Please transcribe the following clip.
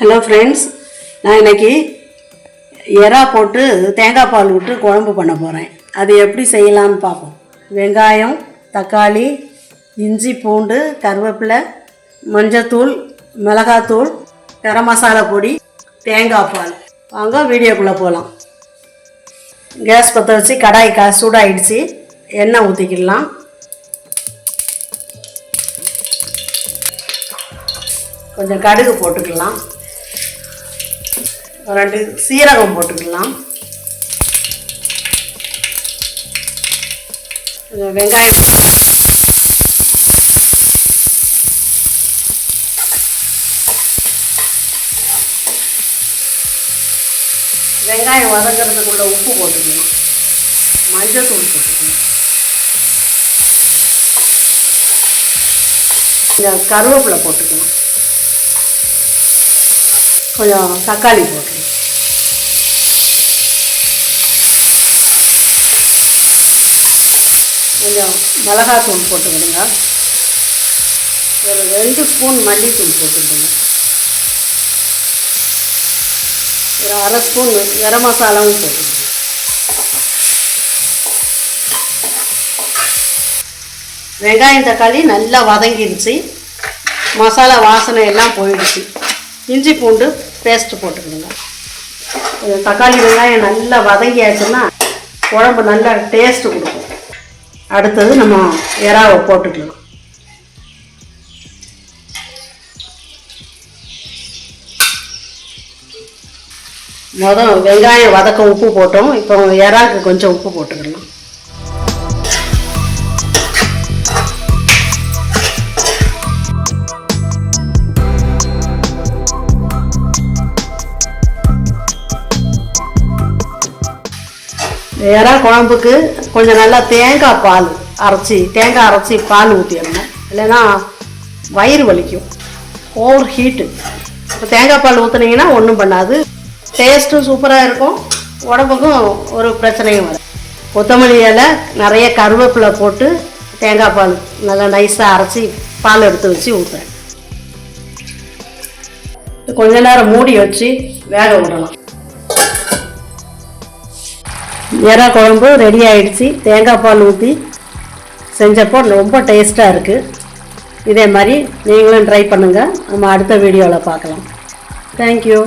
Hello friends, நான் இன்றைக்கி எறா போட்டு தேங்காய் பால் விட்டு குழம்பு பண்ண போகிறேன். அது எப்படி செய்யலான்னு பார்ப்போம். வெங்காயம், தக்காளி, இஞ்சி, பூண்டு, கருவேப்பிலை, மஞ்சத்தூள், மிளகாத்தூள், கரம் மசாலா பொடி, தேங்காய் பால். வாங்க வீடியோக்குள்ளே போகலாம். கேஸ் பற்ற வச்சு கடாய் சூடாகிடுச்சு. எண்ணெய் ஊற்றிக்கிடலாம். கொஞ்சம் கடுகு போட்டுக்கலாம். 2 சீரகம் போட்டுக்கலாம். கொஞ்சம் வெங்காயம், வெங்காயம் வதங்கிறதுக்குள்ள உப்பு போட்டுக்கலாம். மஞ்சள் தூள் போட்டுக்கலாம். கொஞ்சம் கருவேப்பிலை போட்டுக்கலாம். கொஞ்சம் தக்காளி போட்டுக்கலாம். கொஞ்சம் மிளகாத்தூள் போட்டுக்கிடுங்க. ஒரு 2 ஸ்பூன் மல்லித்தூள் போட்டுக்கிடுங்க. ஒரு 1/2 ஸ்பூன் கரம் மசாலாவும் போட்டுக்கிடுங்க. வெங்காயம் தக்காளி நல்லா வதங்கிடுச்சு. மசாலா வாசனை எல்லாம் போயிடுச்சு. இஞ்சி பூண்டு பேஸ்ட்டு போட்டுக்கணுங்க. தக்காளி வெங்காயம் நல்லா வதங்கியாச்சுன்னா குழம்பு நல்லா டேஸ்ட்டு கொடுக்கும். அடுத்தது நம்ம எறாவை போட்டுக்கலாம். வெங்காயம் வதக்க உப்பு போட்டோம். இப்போ எறாவுக்கு கொஞ்சம் உப்பு போட்டுக்கலாம். எறா குழம்புக்கு கொஞ்சம் நல்லா தேங்காய் அரைச்சி பால் ஊற்றிடணும். இல்லைன்னா வயிறு வலிக்கும், ஓவர் ஹீட்டு. இப்போ தேங்காய் பால் ஊற்றுனீங்கன்னா ஒன்றும் பண்ணாது. டேஸ்ட்டும் சூப்பராக இருக்கும், உடம்புக்கும் ஒரு பிரச்சனையும் வரும். கொத்தமல்லி இலை, நிறைய கருவேப்பிலை போட்டு தேங்காய் பால் நல்லா நைஸாக அரைச்சி பால் எடுத்து வச்சு ஊற்றுறேன். கொஞ்ச நேரம் மூடி வச்சு வேக விடலாம். எறா குழம்பு ரெடி ஆகிடுச்சு. தேங்காய் பால் ஊற்றி செஞ்சப்போ ரொம்ப டேஸ்ட்டாக இருக்குது. இதே மாதிரி நீங்களும் ட்ரை பண்ணுங்கள். நம்ம அடுத்த வீடியோவில் பார்க்கலாம். தேங்க்யூ.